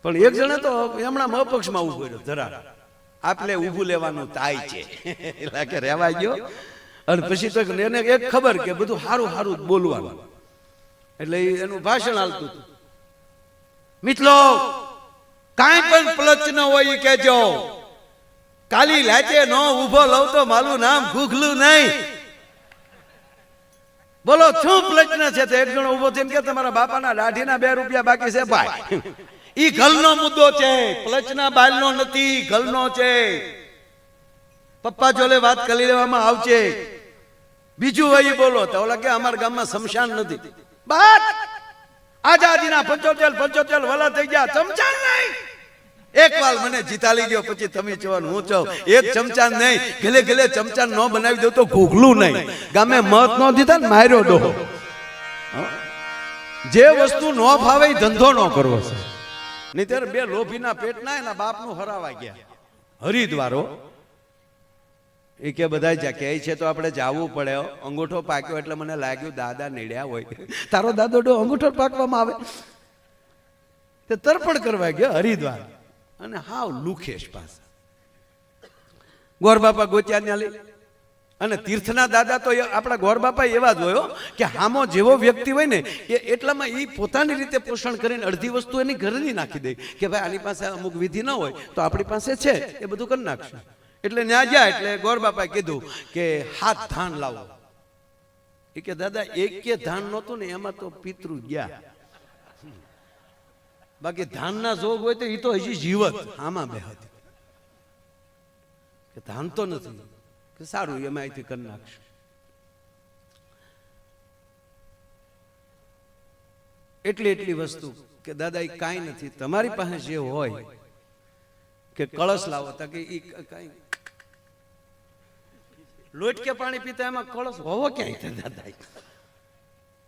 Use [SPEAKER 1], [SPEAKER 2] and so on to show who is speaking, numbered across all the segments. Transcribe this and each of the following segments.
[SPEAKER 1] પણ એક જણે તો હમણાં અપક્ષમાં ઉભો રહ્યો ધરા આપણે ઊભું લેવાનું તાય છે એટલે કે રહેવા ગયો. અને પછી તો એને એક ખબર કે બધું સારું સારું જ બોલવાનું એટલે એનું ભાષણ હાલતું હતું. મિત્રો કાંઈ પણ પ્લચ ન હોય કેજો, કાલી લાચે નો ઉભો લઉં તો મારું નામ ગુગલું નહીં. બોલો શું પ્લચના છે? એક જણો ઉભો થઈને કે તમારા બાપાના દાઢીના 2 રૂપિયા બાકી છે ભાઈ. ઈ ગલનો મુદ્દો છે, પ્લચના બાલનો નથી, ગલનો છે. પપ્પા જોડે વાત કરી લેવામાં આવશે. બીજું હોય બોલો તો ઓલા કે અમારા ગામમાં શમશાન નથી. બાત આઝાદીના 75 વલા થઈ ગયા, શમશાન નહીં. એક વાર મને જીતાલી ગયો પછી તમે જોવાનું હું છો. એક ચમચાન નહીં, ગલે ગલે ચમચાન ન બનાવી દઉં તો ઘૂઘલું નહીં. ગામે મત ન દીધા ને માર્યો ડો. જે વસ્તુ ન ફાવે એ ધંધો ન કરવો છે. નહીં ત્યારે 2 લોભીના પેટના એના બાપનું હરાવા ગયા હરિદ્વારો. એ કે બધા જ કહે છે તો આપણે જવું પડે. અંગૂઠો પાક્યો એટલે મને લાગ્યું દાદા નીડ્યા હોય. તારો દાદો ડો અંગૂઠો પાકવામાં આવે તે તર્પણ કરવા ગયો હરિદ્વાર. અને હાવ લુખેશ પાછા ગોરબાપા ગોત્યા ને લઈ. અને તીર્થના દાદા તો આપણા ગોરબાપા એવા જ હોય કે હામો જેવો વ્યક્તિ હોય ને એ એટલામાં એ પોતાની રીતે પોષણ કરીને અડધી વસ્તુ એની ઘરની નાખી દે કે ભાઈ આની પાસે અમુક વિધિ ન હોય તો આપણી પાસે છે એ બધું કરી નાખશું. એટલે ન્યા ગયા એટલે ગોરબાપાએ કીધું કે હાથ ધાન લાવો. એ કે દાદા એક કે ધાન નહોતું ને એમાં તો પિતૃ ગયા. બાકી ધાનના જોગ હોય તો એ તો હજી જીવત આમાં બે હતી કે ધાન તો નથી. કે સારું એમાં અહીંથી કરી નાખશું. એટલી વસ્તુ કે દાદા એ કાંઈ નથી, તમારી પાસે જે હોય કે કળશ લાવો તા કે કાંઈ લોટ કે પાણી પીતા એમાં કળશ હોવો ક્યાંય દાદા.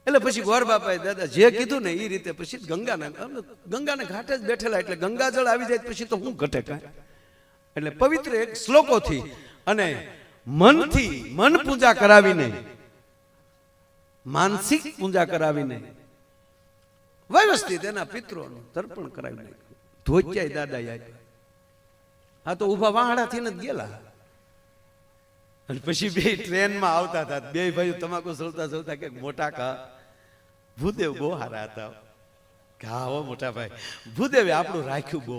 [SPEAKER 1] એટલે પછી ગોરબાપાએ દાદા જે કીધું ને એ રીતે પછી ગંગાના ઘાટે જ બેઠેલા એટલે ગંગાજળ આવી જાય પછી તો હું ઘટે કાંઈ. એટલે પવિત્ર એક શ્લોકોથી અને મનથી મન પૂજા કરાવીને માનસિક પૂજા કરાવીને વ્યવસ્થિત એના પિતૃઓનું તર્પણ કરાવી નાખ્યું. ધોત્યાય દાદા યાદ હા તો ઉભા વાહડાથી જ ગયેલા. અને પછી 2 ટ્રેનમાં આવતા હતા, 2 ભાઈઓ તમાકુ સળતા કે મોટા કા ભૂદેવ બહુ હારા હતા. હા હો મોટા ભાઈ, ભૂદેવે આપણું રાખ્યું બહુ.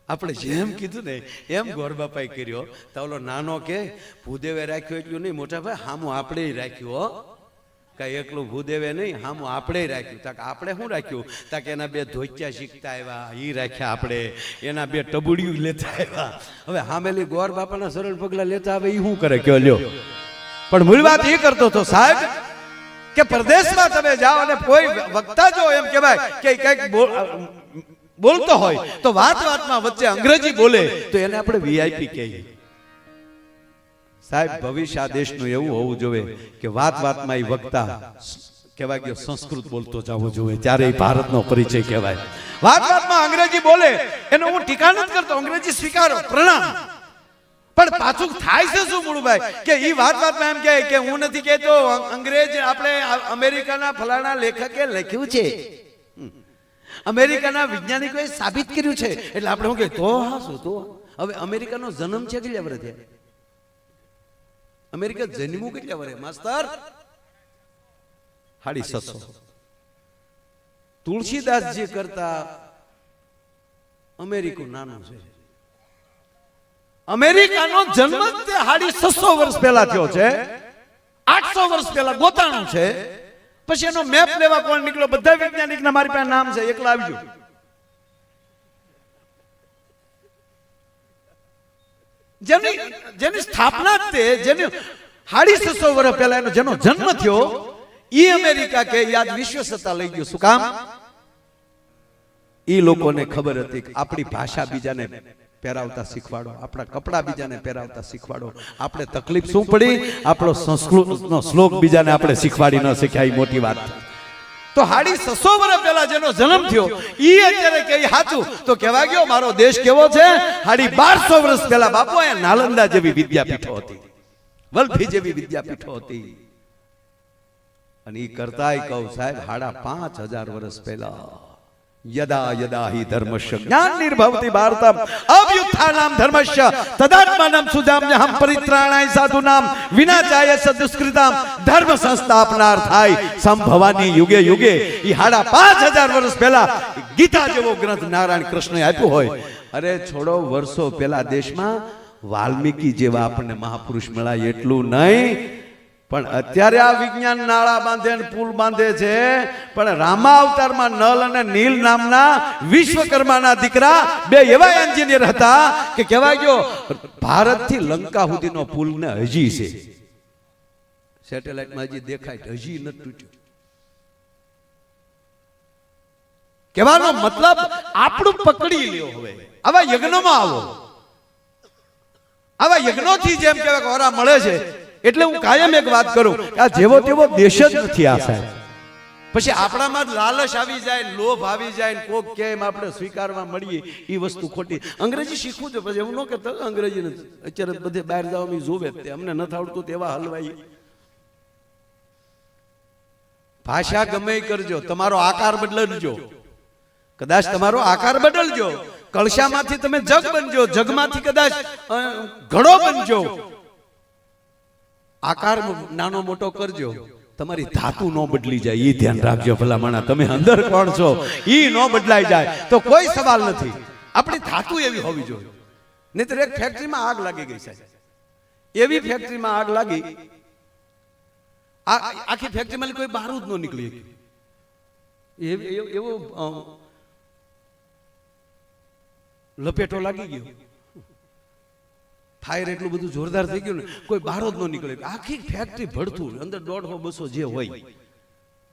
[SPEAKER 1] આપણે જેમ કીધું ને એમ ગોરબાપાએ કર્યો. તો ઓલો નાનો કે ભૂદેવે રાખ્યું એટલું નહીં મોટા ભાઈ, હામું આપણે રાખ્યું હો. કઈ એકલું ભૂદેવે નહીં, હામું આપણે રાખ્યું. તાક આપણે શું રાખ્યું? તાકે એના 2 ધોત્યા શીખતા આવ્યા એ રાખ્યા આપણે, એના 2 ટબુડિયું લેતા આવ્યા. હવે હામેલી ગોર બાપાના સરળ પગલા લેતા આવે એ શું કરે કયો લ્યો. પણ મૂળ વાત એ કરતો હતો સાહેબ કે પ્રદેશમાં તમે જાઓ અને કોઈ વક્તા જો એમ કહેવાય કે કંઈક બોલતો હોય તો વાતમાં વચ્ચે અંગ્રેજી બોલે તો એને આપણે વીઆઈપી કહીએ. સાહેબ ભવિષ્ય દેશનું એવું હોવું જોઈએ કે વાતમાં એ વક્તા કહેવાય ગયો સંસ્કૃત બોલતો જવો જોઈએ, ત્યારે એ ભારતનો પરિચય કહેવાય. વાતમાં અંગ્રેજી બોલે એનો હું ટીકા નથી કરતો, અંગ્રેજી સ્વીકારો, પ્રણામ. પણ પાછું થાય છે શું મૂળભાઈ કે એ વાતમાં એમ કહે કે હું નથી કહેતો અંગ્રેજ આપણે અમેરિકાના ફલાણા લેખકે લખ્યું છે, અમેરિકાના વૈજ્ઞાનિકોએ સાબિત કર્યું છે. એટલે આપણે શું કહે તો હા શું તો હવે અમેરિકાનો જન્મ છે કેટલા વર્ષ થયા? અમેરિકા જન્મ્યું કેટલા વર્ષે માસ્તર? 650. તુલસીદાસજી કરતા અમેરિકું નાનું છે. અમેરિકાનો જન્મ 650 વર્ષ પહેલા થયો છે. 800 વર્ષ પહેલા ગોતાણું છે. પછી એનો મેપ લેવા કોણ નીકળ્યો? બધા વૈજ્ઞાનિકના મારી પાસે નામ છે, એકલા આવજો. જેની સ્થાપના તે જેની 650 વર્ષ પહેલા એનો જેનો જન્મ થયો ઈ અમેરિકા કે યાદ વિશ્વ સત્તા લઈ ગયો. શું કામ? ઈ લોકોને ખબર હતી કે આપણી ભાષા બીજાને પહેરાવતા શીખવાડો, આપણા કપડા બીજાને પહેરાવતા શીખવાડો. આપણે તકલીફ શું પડી? આપણો સંસ્કૃતનો શ્લોક બીજાને આપણે શીખવાડી ન શીખ્યા. એ મોટી વાત. તો 650 વર્ષ પહેલા જેનો જન્મ થયો ઈ અત્યારે કે સાચું તો કહેવા ગયો મારો દેશ કેવો છે? 1250 વર્ષ પહેલા બાપુ અહીંયા નાલંદા જેવી વિદ્યાપીઠો હતી, વલ્લભી જેવી વિદ્યાપીઠો હતી. અને ઈ કરતાય કહું સાહેબ 5500 વર્ષ પહેલા यदा यदा हि धर्मस्य ज्ञाननिर्भवति भारतम अव्युत्थानाम धर्मस्य तदात्मानं सुजाम्यहं परित्राणाय साधूनाम विनाशाय सदुष्कृताम धर्म संस्थापनार्थाय संभवानी युगे युगे ई 5000 વર્ષ પહેલા ગીતા જેવો ગ્રંથ નારાયણ કૃષ્ણએ આપ્યો હોય. અરે છોડો, વર્ષો પહેલા દેશમાં વાલ્મીકી જેવા આપણને મહાપુરુષ મળ્યા એટલું નહીં, પણ અત્યારે આ વિજ્ઞાન નાળા બાંધે અને પુલ બાંધે છે. પણ રામા અવતારમાં નલ અને નીલ નામના વિશ્વકર્માના દીકરા બે એવા એન્જિનિયર હતા કે કહેવાય ગયો ભારતથી લંકા સુધીનો પુલ ને હજી છે, સેટેલાઇટમાં હજી દેખાય, હજી નથી તૂટ્યું. કહેવાનો મતલબ આપણું પકડી લ્યો. હવે આવા યજ્ઞમાં આવો, આવા યજ્ઞોથી જેમ કહેવાય ઓરા મળે છે. એટલે હું કાયમ એક વાત કરું, આ જેવો તેવો દેશ જ નથી આ સાહેબ. પછી આપણામાં લાલચ આવી જાય, લોભ આવી જાય, કોક કેમ આપણે સ્વીકારવા મળીએ એ વસ્તુ ખોટી. અંગ્રેજી શીખવું છે, પછી એવું ન કહેતા અંગ્રેજી નથી, અત્યારે બધે બહાર જવા જોવે તે અમને નથી આવડતું તેવા હલવાઈ. ભાષા ગમે કરજો, તમારો આકાર બદલજો. કદાચ તમારો આકાર બદલજો, કળશામાંથી તમે જગ બનજો, જગમાંથી કદાચ ઘડો બનજો. આકાર નાનો મોટો કરજો, તમારી ધાતુ ન બદલી જાય એ ધ્યાન રાખજો. ભલામણા તમે અંદર કોણ છો એ ન બદલાઈ જાય તો કોઈ સવાલ નથી. આપણી ધાતુ એવી હોવી જોઈએ. નહીતર એક ફેક્ટરીમાં આગ લાગી ગઈ સાહેબ, એવી ફેક્ટરીમાં આગ લાગી, આખી ફેક્ટરીમાં કોઈ બારૂદ ન નીકળી એવો લપેટો લાગી ગયો. ફાયર એટલું બધું જોરદાર થઈ ગયું ને કોઈ બારૂદ ન નીકળે. આખી ફેક્ટરી ભડથું, અંદર 150-200 જે હોય,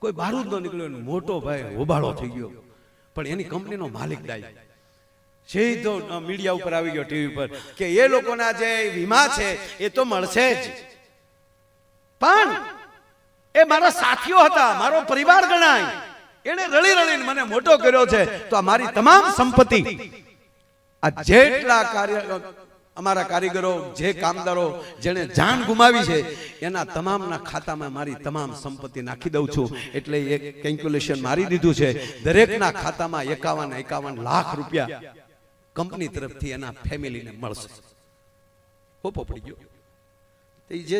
[SPEAKER 1] કોઈ બારૂદ ન નીકળ્યો. મોટો ભાઈ હોબાળો થઈ ગયો. પણ એની કંપનીનો માલિક ડાય સીધો મીડિયા ઉપર આવી ગયો, ટીવી પર, કે એ લોકોના જે વીમા છે એ તો મળશે જ, પણ એ મારા સાથીઓ હતા, મારો પરિવાર ગણાય, એને રળી રળીને મને મોટો કર્યો છે, તો આ મારી તમામ સંપત્તિ, આ જેટલા કાર્ય અમારા કારીગરો, જે કામદારો જેણે જાન ગુમાવી છે, એના તમામના ખાતામાં મારી તમામ સંપત્તિ નાખી દઉં છું. એટલે એક કેલ્ક્યુલેશન મારી દીધું છે, દરેકના ખાતામાં 51 લાખ રૂપિયા કંપની તરફથી એના ફેમિલીને મળશે. હોપો પડી ગયો.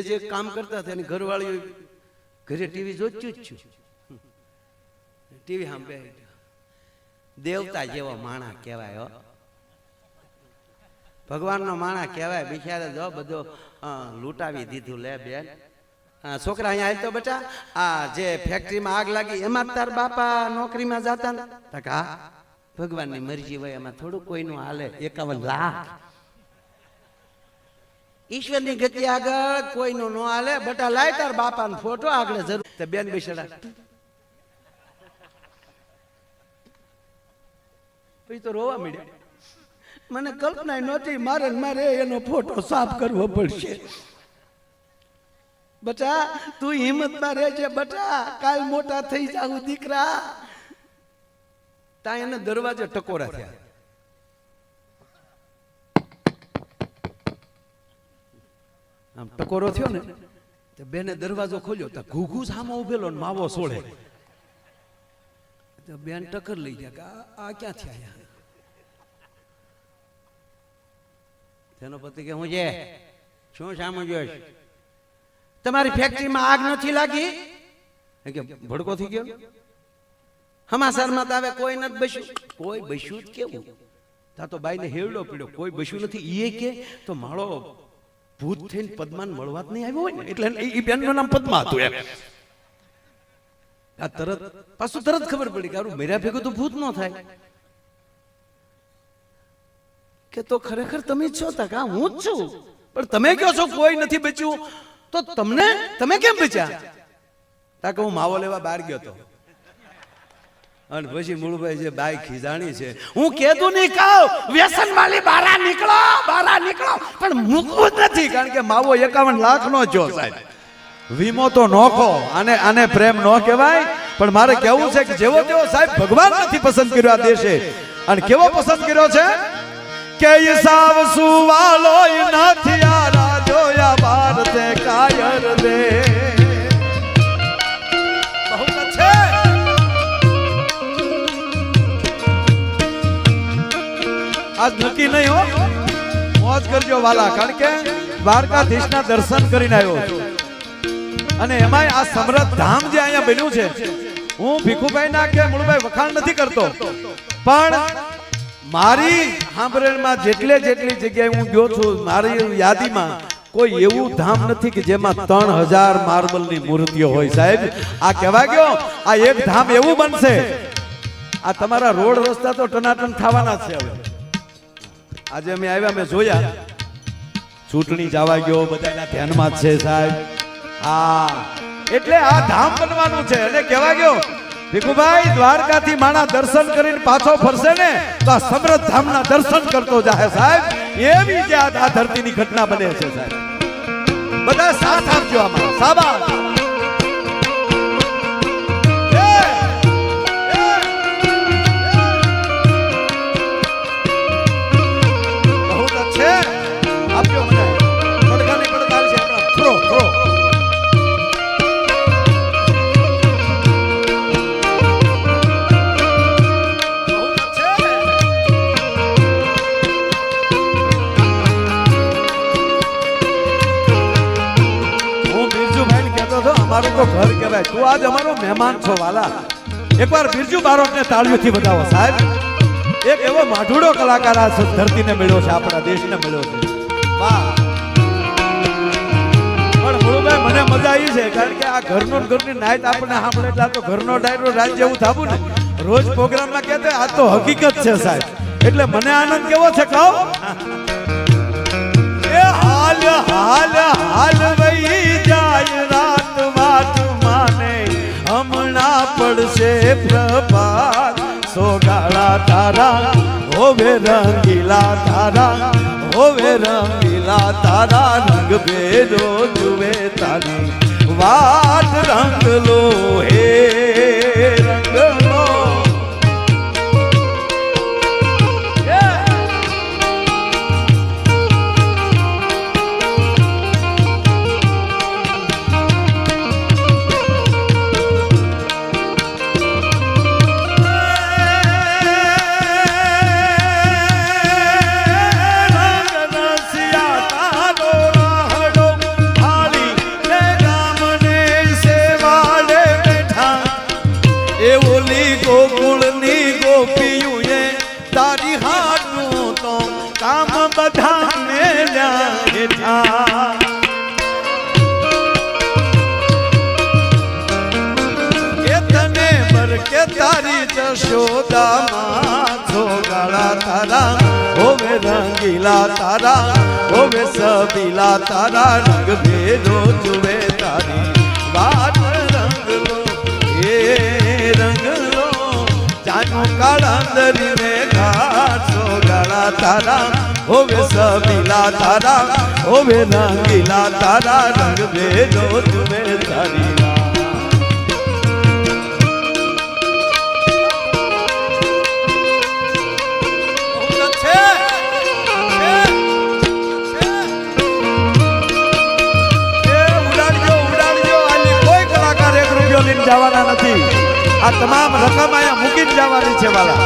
[SPEAKER 1] જે કામ કરતા હતા એની ઘરવાળી ઘરે ટીવી જોચ્યું જ છું, ટીવી સાંભળે. દેવતા જેવો માણા કહેવાય, ભગવાનનો માણા કહેવાય. બિચારા જો બધો લૂંટાવી દીધું. લે બેન, છોકરા અહીંયા આવી તો બેટા, આ જે ફેક્ટરીમાં આગ લાગી એમાં તાર બાપા નોકરીમાં જતા ને? હા, ભગવાનની મરજી હોય, એમાં થોડું કોઈનું હાલે. 51 લાખ ઈશ્વરની ગતિ આગળ કોઈનું ન હાલે. બટા લાય તાર બાપાનો ફોટો આગળ જરૂર. બેન બિચારા પછી તો રોવા મળ્યા. મને કલ્પના નહોતી, મારે એનો ફોટો સાફ કરવો પડશે. બટા તું હિંમતમાં રહેજે બટા, કાલ મોટા થઈ જાવ દીકરા. ત્યાં એને દરવાજે ટકોરા થયા. આમ ટકોરો થયો ને તો બેને દરવાજો ખોલ્યો તો ઘૂઘુ સામો ઉભેલો ને માવો સોળે. તો બેન ટક્કર લઈ ગયા કે આ ક્યાં થયા? તેનો પતિ કે હું છે શું સામું જોઈશ? તમારી ફેક્ટરીમાં આગ નથી લાગી? કે ભડકો થઈ ગયો. હમાસરમાં તો આવે કોઈ નથી બસ્યું. કોઈ બસ્યું જ કેવું? તા તો બાઈને હેરડો પીડ્યો, કોઈ બસ્યું નથી. એ કે તો માળો ભૂત થઈને પદ્માન મળવા જ નહીં આવ્યો હોય ને, એટલે એ બેનનું નામ પદ્મા હતું એમ. આ તરત પાછું તરત ખબર પડી કે મેરા ભેગું તો ભૂત ન થાય. કે તો ખરેખર તમે જ છો? તા હું જ છું. પણ તમે કહો છો કોઈ નથી બચ્યું, તો તમે કેમ બચ્યા? તા કે હું માવો લેવા બહાર ગયો હતો. અને પછી મૂળભાઈ જે બાઈ ખીજાણી છે, હું કેતું નહીં કહું વ્યસન વાળી બહાર નીકળો, પણ મૂકવું જ નથી. કારણ કે માવો 51 લાખ નો જો સાહેબ, વીમો તો નોખો. આને પ્રેમ ન કહેવાય. પણ મારે કેવું છે કે જેવો તેવો સાહેબ ભગવાન નથી પસંદ કર્યો આ દેશે. અને કેવો પસંદ કર્યો છે કે સાવ સુવાલો નથી આ રાજો ભારતે કાયર દે. બહુ છે આજ નક્કી નહીં હો, મોજ કરજો વાલા, કારણ કે દ્વારકાધીશના દર્શન કરીને આવ્યો અને એમાંય આ સમરથ ધામ જે અહીંયા બન્યું છે, હું ભીખુભાઈ ના કે મૂળભાઈ વખાણ નથી કરતો, પણ મારી સાંભળેલમાં જેટલી જગ્યાએ હું ગયો છું, મારી યાદીમાં કોઈ એવું ધામ નથી કે જેમાં 3000 માર્બલની મૂર્તિઓ હોય. સાહેબ આ કહેવા ગયો, આ એક ધામ એવું બનશે, આ તમારા રોડ રસ્તા તો ટનાટન થવાના છે. હવે આજે અમે આવ્યા, મેં જોયા, ચૂંટણી જવા ગયો, બધાના ધ્યાનમાં છે સાહેબ. હા, એટલે આ ધામ બનવાનું છે. અને કહેવા ગયો ભીખુભાઈ, દ્વારકાથી માણા દર્શન કરીને પાછો ફરશે ને તો આ સમરથ ધામના દર્શન કરતો જાહે સાહેબ. એવી જે આ ધરતીની ઘટના બને છે સાહેબ. બધા સાથ આપજો આમાં. શાબાશ. બહુ છે, આપજો મને. પડઘાની પડઘા છે આપણા. થ્રો થ્રો અમારું તો ઘર કહેવાય. તું આજ અમારો મહેમાન છો વાલા. એકવાર બિરજુ બારોટને તાળીઓથી બતાવો સાહેબ. એક એવો માઢુડો કલાકાર આ ધરતીને મળ્યો છે, આપણા દેશને મળ્યો છે. વાહ. પણ મુળુભાઈ, મને મજા આવી છે, કારણ કે આ ઘરની નાઈટ આપણને સાંભળે એટલે આ તો ઘરનો ડાયરો રાજ જેવું થાવું ને. રોજ પ્રોગ્રામમાં કહેતા આ તો હકીકત છે સાહેબ. એટલે મને આનંદ કેવો છે કહો. એ હાલ હાલ હાલ વહી જાય રાત વાત માને, હમણાં પડશે પ્રભાત, સોગાળા તારા હોવે રંગીલા તારા, હોવે રંગીલા તારા, રંગ ભેદો જુએ તારી વાત, રંગ લો હે રંગ લો. હોવે રંગીલા તારા, હોવે સબીલા તારા, રંગ ભેદો જુએ તારી વાત, રંગ લો એ રંગ લો. જાનો કાળાંદરી ને ઘાટ, સોગાળા તારા, હોવે સબીલા તારા, હોવે રંગીલા તારા, રંગ ભેદો જુએ તારી વાત. જવાના નથી, આ તમામ રકમ અહીંયા મૂકીને જવાની છે વાલા.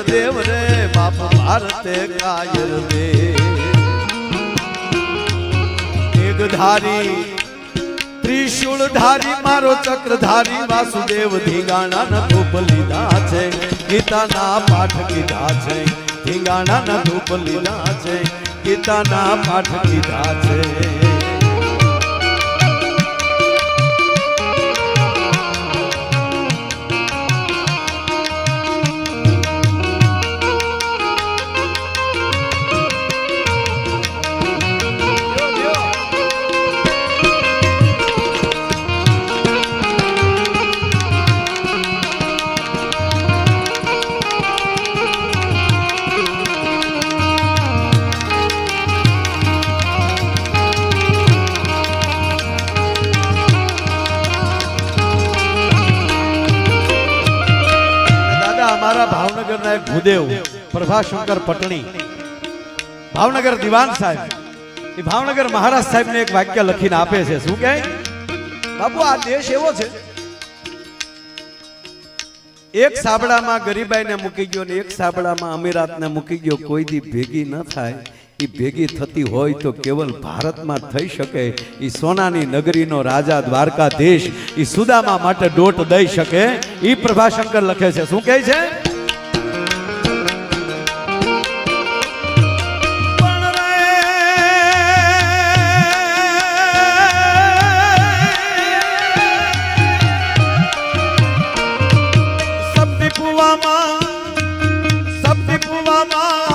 [SPEAKER 1] દેવ રે બાપ ભારતે કાયર દેવ મેઘધારી ત્રિશુળધારી મારો ચક્રધારી વાસુદેવ ધીંગાણા ના ધૂપ લીધા છે ગીતાના પાઠ કીધા છે ધીંગાણા ના ધૂપ લીધા છે ગીતાના પાઠ કીધા છે અમારા ભાવનગરના એક ભૂદેવ પ્રભાશંકર પટણી ભાવનગર દિવાન સાહેબ એ ભાવનગર મહારાજ સાહેબને એક વાક્ય લખીને આપે છે શું કહે બાપુ આ દેશ એવો છે એક સાબડામાં ગરીબાઈને મૂકી ગયો ને એક સાબડામાં અમીરાતને મૂકી ગયો કોઈ દી ભેગી ન થાય એ ભેગી થતી હોય તો કેવલ ભારતમાં થઈ શકે એ સોનાની નગરીનો રાજા દ્વારકાધીશ એ સુદામા માટે દોટ દઈ શકે એ પ્રભાશંકર લખે છે શું કહે છે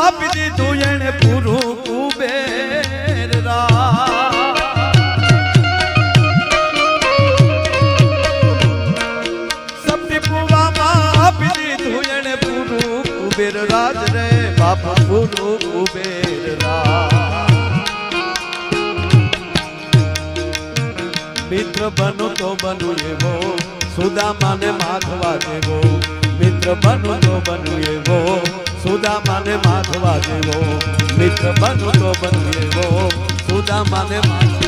[SPEAKER 1] આપી દીધું એને પૂરું કુબેર સપની કુવામાં આપી દીધું એને પૂરું કુબેર રાજ રે બાપ પૂરું કુબેર મિત્ર બનો તો બનો એવો સુદામાને માધવા દેવો મિત્ર બનો તો બનો એવો સુદામાને માધવા દેવો મિત્ર બનો તો બનો એવો સુદામાને માધવા